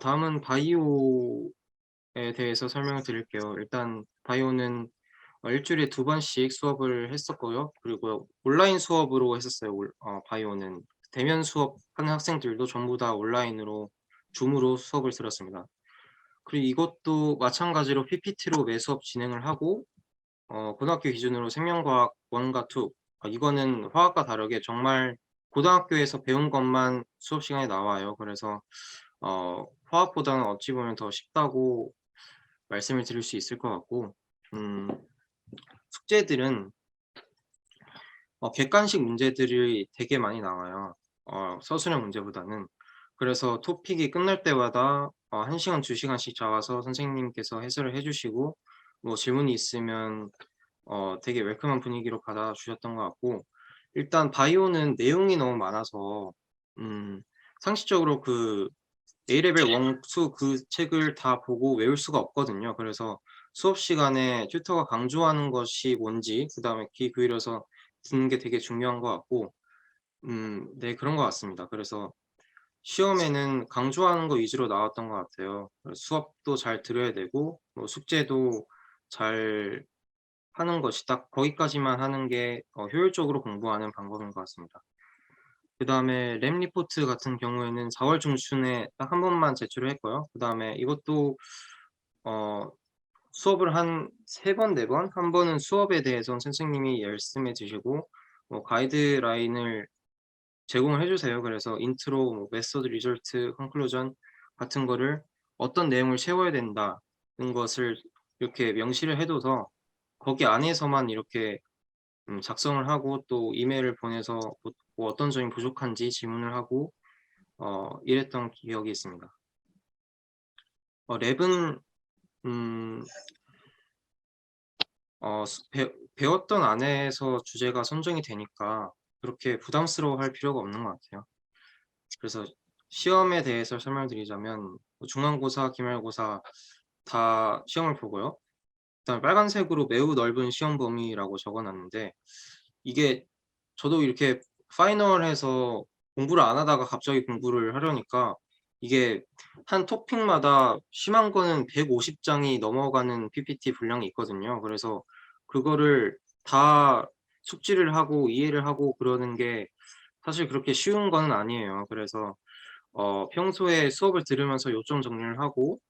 다음은 바이오에 대해서 설명을 드릴게요. 일단 바이오는 일주일에 2번씩 수업을 했었고요. 그리고 온라인 수업으로 했었어요. 바이오는. 대면 수업하는 학생들도 전부 다 온라인으로 줌으로 수업을 들었습니다. 그리고 이것도 마찬가지로 PPT로 매 수업 진행을 하고 고등학교 기준으로 생명과학 1과 2 이거는 화학과 다르게 정말 고등학교에서 배운 것만 수업 시간에 나와요. 그래서 화학보다는 어찌 보면 더 쉽다고 말씀을 드릴 수 있을 것 같고 숙제들은 객관식 문제들이 되게 많이 나와요. 서술형 문제보다는. 그래서 토픽이 끝날 때마다 1 시간, 2 시간씩 잡아서 선생님께서 해설을 해 주시고 뭐 질문이 있으면 되게 웰컴한 분위기로 받아주셨던 것 같고, 일단 바이오는 내용이 너무 많아서 상식적으로 그 A레벨 원수 그 책을 다 보고 외울 수가 없거든요. 그래서 수업 시간에 튜터가 강조하는 것이 뭔지 그다음에 귀 기울여서 듣는 게 되게 중요한 것 같고, 네, 그런 것 같습니다. 그래서 시험에는 강조하는 거 위주로 나왔던 것 같아요. 그래서 수업도 잘 들어야 되고 뭐 숙제도 잘 하는 것이 딱 거기까지만 하는 게 효율적으로 공부하는 방법인 것 같습니다. 그다음에 램 리포트 같은 경우에는 4월 중순에 딱 한 번만 제출을 했고요. 그다음에 이것도 어 수업을 한 3번, 4번, 한 번은 수업에 대해서는 선생님이 말씀해 주시고 가이드라인을 제공을 해 주세요. 그래서 인트로, 뭐 메소드, 리절트, 컨클루전 같은 거를 어떤 내용을 채워야 된다는 것을 이렇게 명시를 해 둬서 거기 안에서만 이렇게 작성을 하고 또 이메일을 보내서 뭐 어떤 점이 부족한지 질문을 하고 이랬던 기억이 있습니다. 랩은 음 배웠던 안에서 주제가 선정이 되니까 그렇게 부담스러워할 필요가 없는 것 같아요. 그래서 시험에 대해서 설명드리자면 뭐 중간고사, 기말고사 다 시험을 보고요. 그다음에 빨간색으로 매우 넓은 시험 범위라고 적어 놨는데, 이게 저도 이렇게 파이널해서 공부를 안 하다가 갑자기 공부를 하려니까 이게 한 토픽마다 심한 거는 150 장이 넘어가는 PPT 분량이 있거든요. 그래서 그거를 다 숙지를 하고 이해를 하고 그러는 게 사실 그렇게 쉬운 거는 아니에요. 그래서 평소에 수업을 들으면서 요점 정리를 하고,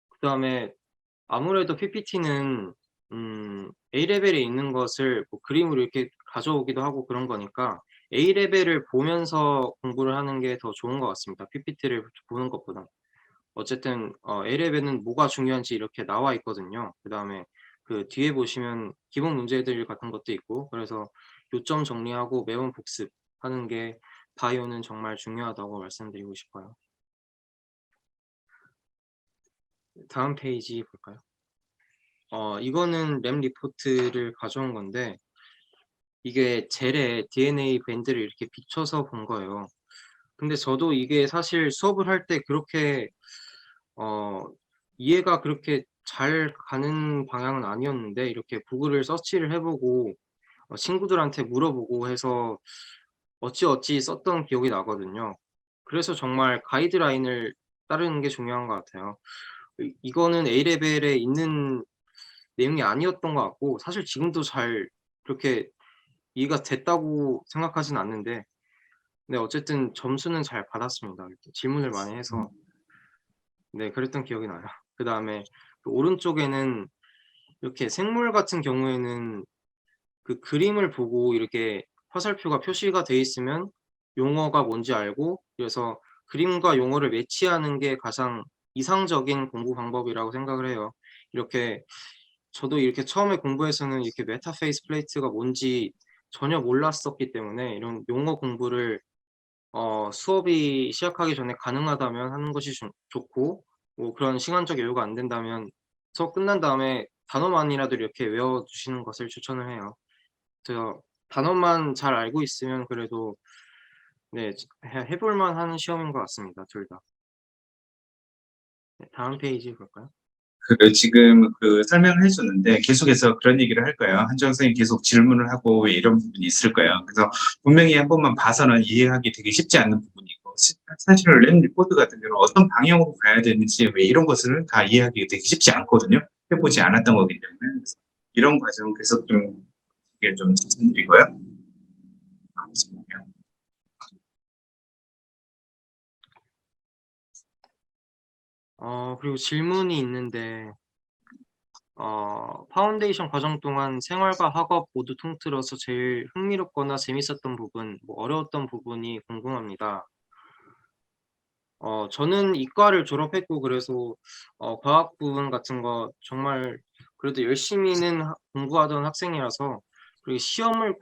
그다음에 아무래도 PPT는 A 레벨에 있는 것을 뭐 그림으로 이렇게 가져오기도 하고 그런 거니까 A 레벨을 보면서 공부를 하는 게 더 좋은 것 같습니다, PPT를 보는 것보다. 어쨌든 A 레벨은 뭐가 중요한지 이렇게 나와 있거든요. 그다음에 그 뒤에 보시면 기본 문제들 같은 것도 있고, 그래서 요점 정리하고 매번 복습하는 게 바이오는 정말 중요하다고 말씀드리고 싶어요. 다음 페이지 볼까요? 이거는 램 리포트를 가져온 건데 이게 젤에 DNA 밴드를 이렇게 비춰서 본 거예요. 근데 저도 이게 사실 수업을 할 때 그렇게 어 이해가 그렇게 잘 가는 방향은 아니었는데, 이렇게 구글을 서치를 해 보고 친구들한테 물어보고 해서 어찌어찌 썼던 기억이 나거든요. 그래서 정말 가이드라인을 따르는 게 중요한 것 같아요. 이거는 A 레벨에 있는 내용이 아니었던 것 같고, 사실 지금도 잘 그렇게 이해가 됐다고 생각하진 않는데, 네, 어쨌든 점수는 잘 받았습니다. 이렇게 질문을 많이 해서. 네, 그랬던 기억이 나요. 그다음에 그 오른쪽에는 이렇게 생물 같은 경우에는 그 그림을 보고 이렇게 화살표가 표시가 돼 있으면 용어가 뭔지 알고, 그래서 그림과 용어를 매치하는 게 가장 이상적인 공부 방법이라고 생각을 해요. 이렇게 저도 이렇게 처음에 공부해서는 이렇게 메타페이스 플레이트가 뭔지 전혀 몰랐었기 때문에 이런 용어 공부를 수업이 시작하기 전에 가능하다면 하는 것이 좋고, 뭐 그런 시간적 여유가 안 된다면 수업 끝난 다음에 단어만이라도 이렇게 외워 두시는 것을 추천을 해요. 그래서 단어만 잘 알고 있으면 그래도 네, 해 볼 만한 시험인 것 같습니다, 둘 다. 네, 다음 페이지 볼까요? 지금 설명을 해주는데 계속해서 그런 얘기를 할 거예요. 한정 선생님 계속 질문을 하고 왜 이런 부분이 있을 거예요. 그래서 분명히 한 번만 봐서는 이해하기 되게 쉽지 않는 부분이고, 사실은 램 리포트 같은 경우는 어떤 방향으로 가야 되는지 왜 이런 것을 다 이해하기가 되게 쉽지 않거든요. 해보지 않았던 거기 때문에. 그래서 이런 과정 계속 좀 이게 좀 추천드리고요. 그리고 질문이 있는데, 파운데이션 과정 동안 생활과 학업 모두 통틀어서 제일 흥미롭거나 재밌었던 부분, 뭐 어려웠던 부분이 궁금합니다. 저는 이과를 졸업했고, 그래서, 과학 부분 같은 거 정말 그래도 열심히는 공부하던 학생이라서, 그리고 시험을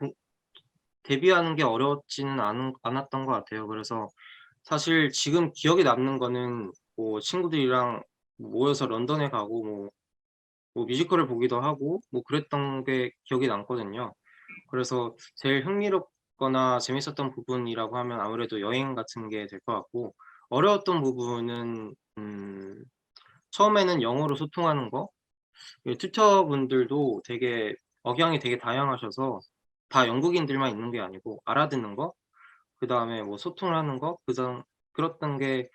대비하는 게 어렵지는 않았던 것 같아요. 그래서 사실 지금 기억에 남는 거는 뭐 친구들이랑 모여서 런던에 가고 뭐 뮤지컬을 보기도 하고 뭐 그랬던 게 기억이 남거든요. 그래서 제일 흥미롭거나 재밌었던 부분이라고 하면 아무래도 여행 같은 게 될 것 같고, 어려웠던 부분은 처음에는 영어로 소통하는 거. 튜터분들도 되게 억양이 되게 다양하셔서 다 영국인들만 있는 게 아니고 알아듣는 거, 그다음에 뭐 소통을 하는 거, 그랬던 게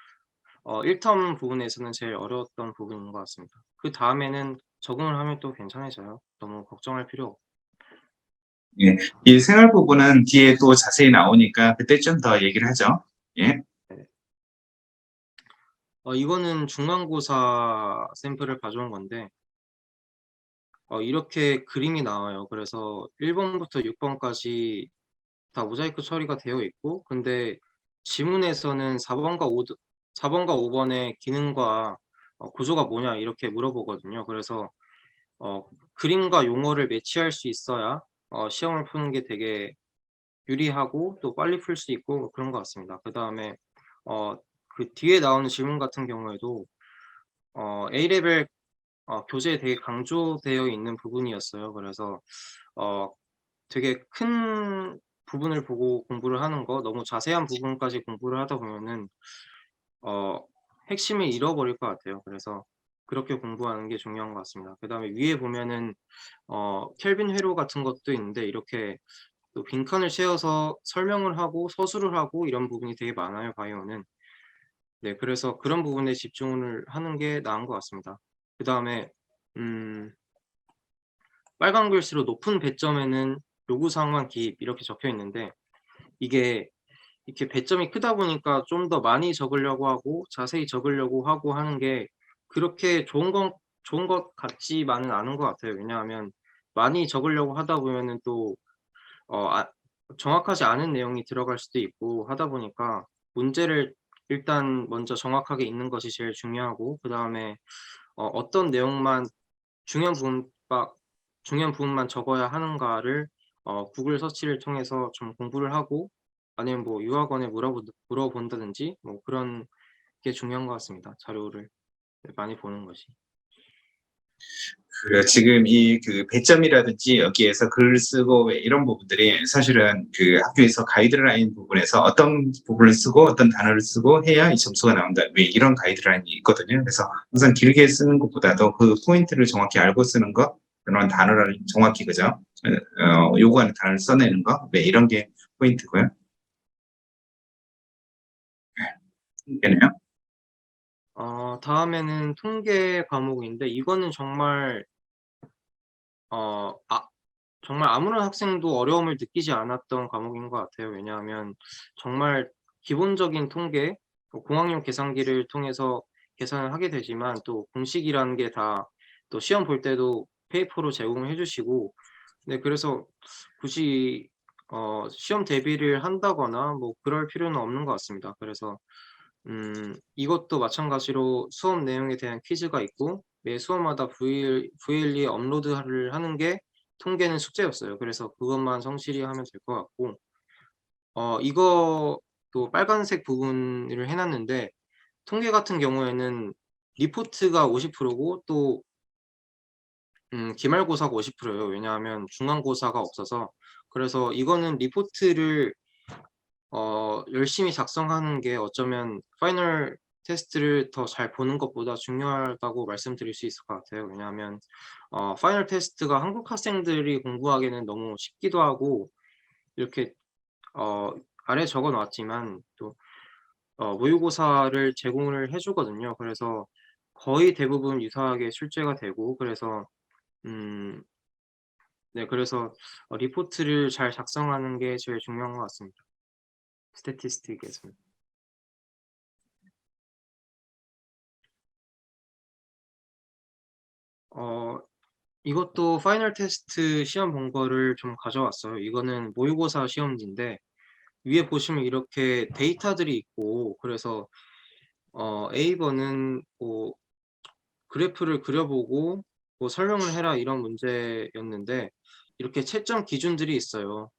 1텀 부분에서는 제일 어려웠던 부분인 것 같습니다. 그다음에는 적응을 하면 또 괜찮아져요. 너무 걱정할 필요 없고. 예, 이 생활 부분은 뒤에 또 자세히 나오니까 그때 좀 더 얘기를 하죠. 예. 네. 이거는 중간고사 샘플을 가져온 건데 이렇게 그림이 나와요. 그래서 1번부터 6번까지 다 모자이크 처리가 되어 있고, 근데 지문에서는 4번과 5번의 기능과 구조가 뭐냐 이렇게 물어보거든요. 그래서 그림과 용어를 매치할 수 있어야 시험을 푸는 게 되게 유리하고 또 빨리 풀 수 있고 그런 것 같습니다. 그다음에 어, 그 뒤에 나오는 질문 같은 경우에도 A레벨 교재에 되게 강조되어 있는 부분이었어요. 그래서 어, 되게 큰 부분을 보고 공부를 하는 거, 너무 자세한 부분까지 공부를 하다 보면은 어, 핵심을 잃어버릴 것 같아요. 그래서 그렇게 공부하는 게 중요한 것 같습니다. 그다음에 위에 보면은 켈빈 회로 같은 것도 있는데 이렇게 또 빈칸을 채워서 설명을 하고 서술을 하고 이런 부분이 되게 많아요, 바이오는. 네, 그래서 그런 부분에 집중을 하는 게 나은 것 같습니다. 그다음에 음, 빨간 글씨로 높은 배점에는 요구사항만 기입 이렇게 적혀 있는데, 이게 이렇게 배점이 크다 보니까 좀 더 많이 적으려고 하고 자세히 적으려고 하고 하는 게 그렇게 좋은 것 같지만은 않은 것 같아요. 왜냐하면 많이 적으려고 하다 보면은 또 정확하지 않은 내용이 들어갈 수도 있고 하다 보니까 문제를 일단 먼저 정확하게 읽는 것이 제일 중요하고, 그다음에 어떤 내용만 중요한 부분만 중요한 부분만 적어야 하는가를 구글 서치를 통해서 좀 공부를 하고, 아니면 뭐 유학원에 물어본다든지 뭐 그런 게 중요한 것 같습니다. 자료를 많이 보는 것이. 그 지금 이 그 배점이라든지 여기에서 글 쓰고 왜 이런 부분들이 사실은 그 학교에서 가이드라인 부분에서 어떤 부분을 쓰고 어떤 단어를 쓰고 해야 이 점수가 나온다. 왜 이런 가이드라인이 있거든요. 그래서 항상 길게 쓰는 것보다도 그 포인트를 정확히 알고 쓰는 것, 그런 단어를 정확히 그죠? 요구하는 단어를 써내는 거, 왜 이런 게 포인트고요. 되네요. 다음에는 통계 과목인데 이거는 어, 아, 정말 아무런 학생도 어려움을 느끼지 않았던 과목인 것 같아요. 왜냐하면 정말 기본적인 통계, 공학용 계산기를 통해서 계산을 하게 되지만 또 공식이라는 게 다 또 시험 볼 때도 페이퍼로 제공을 해주시고, 네, 그래서 굳이 시험 대비를 한다거나 뭐 그럴 필요는 없는 것 같습니다. 그래서 이것도 마찬가지로 수업 내용에 대한 퀴즈가 있고 매 수업마다 VLE 업로드를 하는 게 통계는 숙제였어요. 그래서 그것만 성실히 하면 될 것 같고, 이거 또 빨간색 부분을 해놨는데 통계 같은 경우에는 리포트가 50%고 또 기말고사가 50%예요. 왜냐하면 중간고사가 없어서. 그래서 이거는 리포트를 열심히 작성하는 게 어쩌면 파이널 테스트를 더 잘 보는 것보다 중요하다고 말씀드릴 수 있을 것 같아요. 왜냐하면 파이널 테스트가 한국 학생들이 공부하기에는 너무 쉽기도 하고, 이렇게 어, 아래 적어 놨지만 또 모의고사를 제공을 해 주거든요. 그래서 거의 대부분 유사하게 출제가 되고 그래서 네 그래서 리포트를 잘 작성하는 게 제일 중요한 것 같습니다. 스태티스틱에서는. 이것도 파이널 테스트 시험 본 거를 좀 가져왔어요. 이거는 모의고사 시험지인데 위에 보시면 이렇게 데이터들이 있고 그래서 A번은 뭐 그래프를 그려보고 뭐 설명을 해라 이런 문제였는데 이렇게 채점 기준들이 있어요.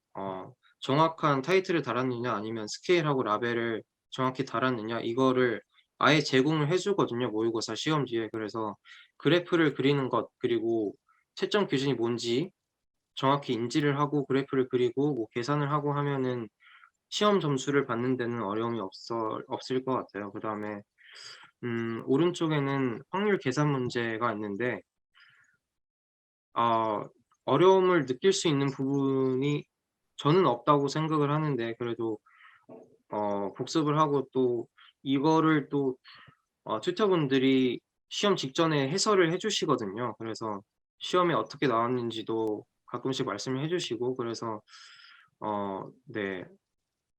정확한 타이틀을 달았느냐 아니면 스케일하고 라벨을 정확히 달았느냐 이거를 아예 제공을 해 주거든요, 모의고사 시험지에. 그래서 그래프를 그리는 것 그리고 채점 기준이 뭔지 정확히 인지를 하고 그래프를 그리고 뭐 계산을 하고 하면은 시험 점수를 받는 데는 어려움이 없을 것 같아요. 그다음에 오른쪽에는 확률 계산 문제가 있는데 어려움을 느낄 수 있는 부분이 저는 없다고 생각을 하는데 그래도 복습을 하고 또 이거를 또 튜터분들이 시험 직전에 해설을 해 주시거든요. 그래서 시험에 어떻게 나왔는지도 가끔씩 말씀을 해 주시고 그래서 네.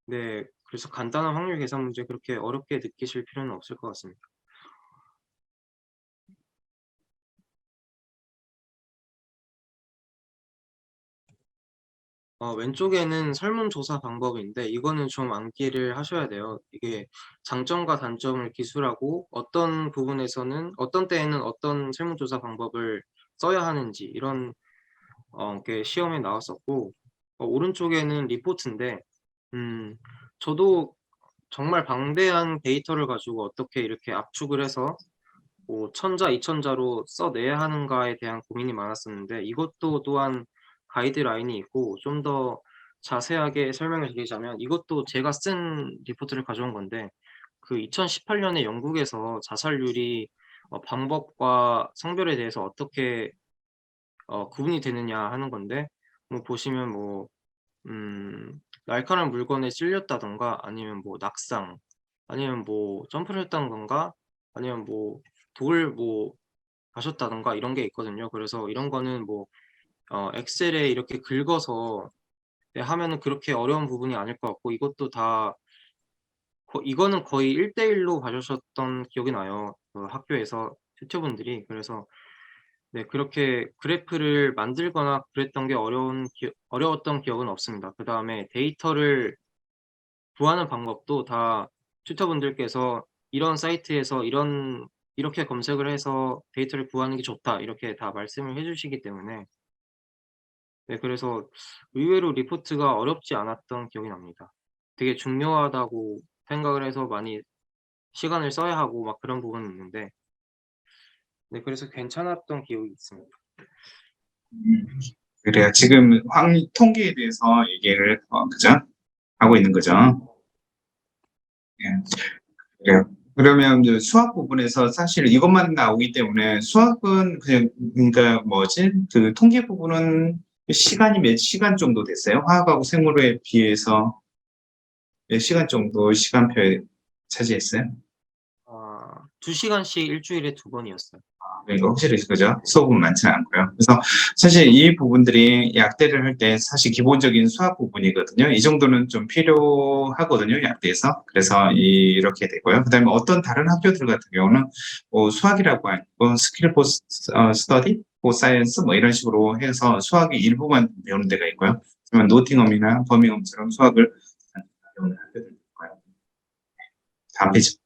네. 그래서 간단한 확률 계산 문제 그렇게 어렵게 느끼실 필요는 없을 것 같습니다. 왼쪽에는 설문조사 방법인데 이거는 좀 암기를 하셔야 돼요. 이게 장점과 단점을 기술하고 어떤 부분에서는 어떤 때에는 어떤 설문조사 방법을 써야 하는지 이런 게 시험에 나왔었고 오른쪽에는 리포트인데 음 저도 정말 방대한 데이터를 가지고 어떻게 이렇게 압축을 해서 뭐 1000자, 2000자로 써내야 하는가에 대한 고민이 많았었는데 이것도 또한 가이드라인이 있고 좀 더 자세하게 설명을 드리자면 이것도 제가 쓴 리포트를 가져온 건데 그 2018년에 영국에서 자살률이 방법과 성별에 대해서 어떻게 구분이 되느냐 하는 건데 뭐 보시면 뭐 날카로운 물건에 찔렸다든가 아니면 뭐 낙상 아니면 뭐 점프를 했다든가 아니면 뭐 독을 뭐 마셨다든가 이런 게 있거든요. 그래서 이런 거는 뭐 엑셀에 이렇게 긁어서 네 하면은 그렇게 어려운 부분이 아닐 것 같고 이것도 다 이거는 거의 1대 1로 봐주셨던 기억이 나요, 그 학교에서 튜터분들이. 그래서 네 그렇게 그래프를 만들거나 그랬던 게 어려웠던 기억은 없습니다. 그다음에 데이터를 구하는 방법도 다 튜터분들께서 "이런 사이트에서 이렇게 검색을 해서 데이터를 구하는 게 좋다." 이렇게 다 말씀을 해 주시기 때문에 네 그래서 의외로 리포트가 어렵지 않았던 기억이 납니다. 되게 중요하다고 생각을 해서 많이 시간을 써야 하고 막 그런 부분은 있는데 네 그래서 괜찮았던 기억이 있습니다. 음, 그래요. 지금 통계에 대해서 얘기를 그죠? 하고 있는 거죠. 예. 그래요. 그러면 이제 수학 부분에서 사실 이것만 나오기 때문에 수학은 그냥 그러니까 뭐지? 그 통계 부분은 시간이 몇 시간 정도 됐어요? 화학하고 생물에 비해서 몇 시간 정도 시간표에 차지했어요? 2 시간씩 일 주일에 2 번이었어요. 그러니까 확실히 그죠? 수업은 많지 않고요. 그래서 사실 이 부분들이 약대를 할 때 사실 기본적인 수학 부분이거든요. 이 정도는 좀 필요하거든요, 약대에서. 그래서 이렇게 되고요. 그다음에 어떤 다른 학교들 같은 경우는 뭐 수학이라고 하고 스킬 포 스터디, 포 사이언스 뭐 이런 식으로 해서 수학의 일부만 배우는 데가 있고요. 하지만 노팅엄이나 버밍엄처럼 수학을 배우는 학교들도 있고요. 다음 페이지.